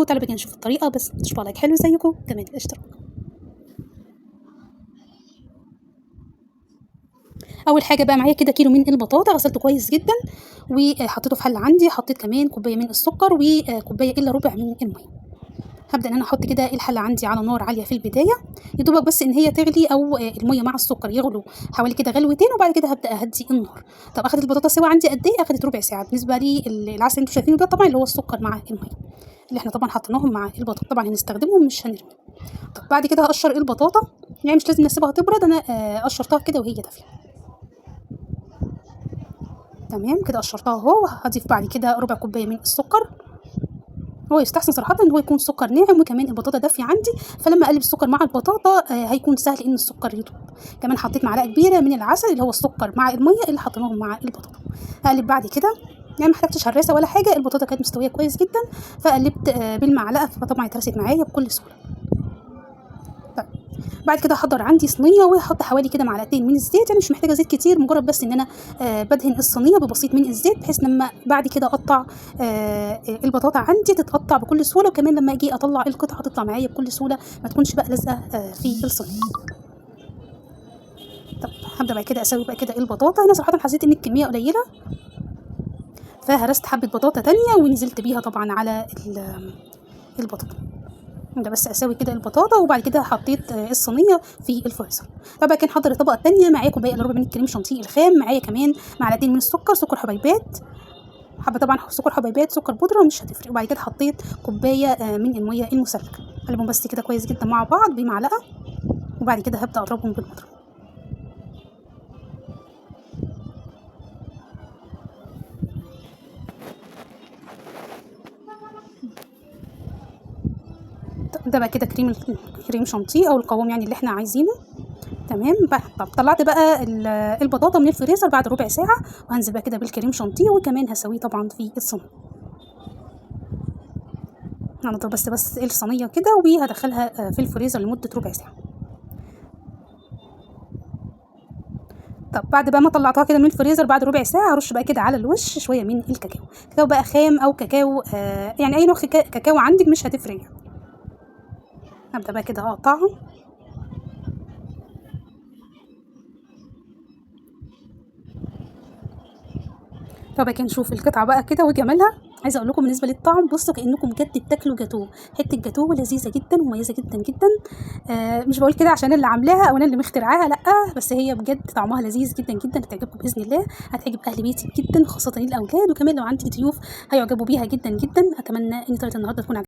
وتعالوا بقى نشوف الطريقه، بس تشوفوا لايك حلو زيكم كمان الاشتراك. اول حاجه بقى معايا كده كيلو من البطاطا، غسلته كويس جدا وحطيته في حله عندي، حطيت كمان كوبايه من السكر وكوبايه الا ربع من الميه. هبدا ان انا احط كده الحله عندي على نار عاليه في البدايه، يا دوبك بس ان هي تغلي او الميه مع السكر يغلوا حوالي كده غلوتين، وبعد كده هبدا اهدي النار. طب اخدت البطاطا سوا عندي قد ايه؟ اخدت ربع ساعه. بالنسبه لي العسل اللي انتوا شايفينه ده طبعا اللي هو السكر مع الميه اللي احنا طبعا حطيناهم مع البطاطا، طبعا هنستخدمهم مش هنرمي. طب بعد كده هقشر البطاطا، يعني مش لازم نسيبها تبرد، انا قشرتها كده وهي دافيه. تمام كده قشرتها اهو. هضيف بعد كده ربع كوبايه من السكر، هو يستحسن صراحة ان هو يكون سكر ناعم، وكمان البطاطا دافية عندي، فلما اقلب السكر مع البطاطا هيكون سهل ان السكر يدوب. كمان حطيت معلقة كبيرة من العسل اللي هو السكر مع المية اللي حطيناهم مع البطاطا. هقلب بعد كده، يعني ما احتاجتش هراسة ولا حاجة، البطاطا كانت مستوية كويس جدا، فقلبت بالمعلقة، فطبعا اتهرست معايا بكل سهولة. طيب بعد كده هحضر عندي صينيه وهحط حوالي كده معلقتين من الزيت، يعني مش محتاجه زيت كتير، مجرد بس ان انا بدهن الصينيه ببسيط من الزيت، بحيث لما بعد كده اقطع البطاطا عندي تتقطع بكل سهوله، وكمان لما اجي اطلع القطعه تطلع معايا بكل سهوله، ما تكونش بقى لازقه في الصينيه. طب هبدا بعد كده اسوي بقى كده البطاطا. هنا صراحه حسيت ان الكميه قليله، فهرست حبه بطاطا تانية ونزلت بيها طبعا على البطاطا. ده بس اسوي كده البطاطا، وبعد كده حطيت الصينيه في الفريزر. طبعا كان حضر الطبقه الثانيه معايا كوبايه الا ربع من الكريم شانتيه الخام، معايا كمان معلقتين من السكر، سكر حبيبات، حابه طبعا سكر حبيبات سكر بودره مش هتفرق. وبعد كده حطيت كوبايه من الميه المسلكه. قلبهم بس كده كويس جدا مع بعض بمعلقه، وبعد كده هبدا اضربهم بالمضرب. ده بقى كده كريم شانتيه او القوام يعني اللي احنا عايزينه. تمام بقى. طب طلعت بقى البطاطا من الفريزر بعد ربع ساعه، وهنزل بقى كده بالكريم شانتيه، وكمان هسويه طبعا في الصينيه. هنضرب بس الصينيه كده، وهدخلها في الفريزر لمده ربع ساعه. طب بعد بقى ما طلعتها كده من الفريزر بعد ربع ساعه، هرش بقى كده على الوش شويه من الكاكاو، كاكاو بقى خام او كاكاو يعني اي نوع كاكاو عندك مش هتفرق. هبدا بقى كده اقطعهم. طب كده نشوف القطعه بقى كده وجمالها. عايزه اقول لكم بالنسبه للطعم، بصوا كانكم بجد بتاكلوا جاتوه، حته جاتوه لذيذه جدا ومميزه جدا جدا. مش بقول كده عشان اللي عاملاها او انا اللي مخترعاها، لا، بس هي بجد طعمها لذيذ جدا جدا، هتعجبكم باذن الله، هتعجب اهل بيتي جدا خاصه الاولاد، وكمان لو عندي ضيوف هيعجبوا بيها جدا جدا. اتمنى ان طريقه النهارده تكون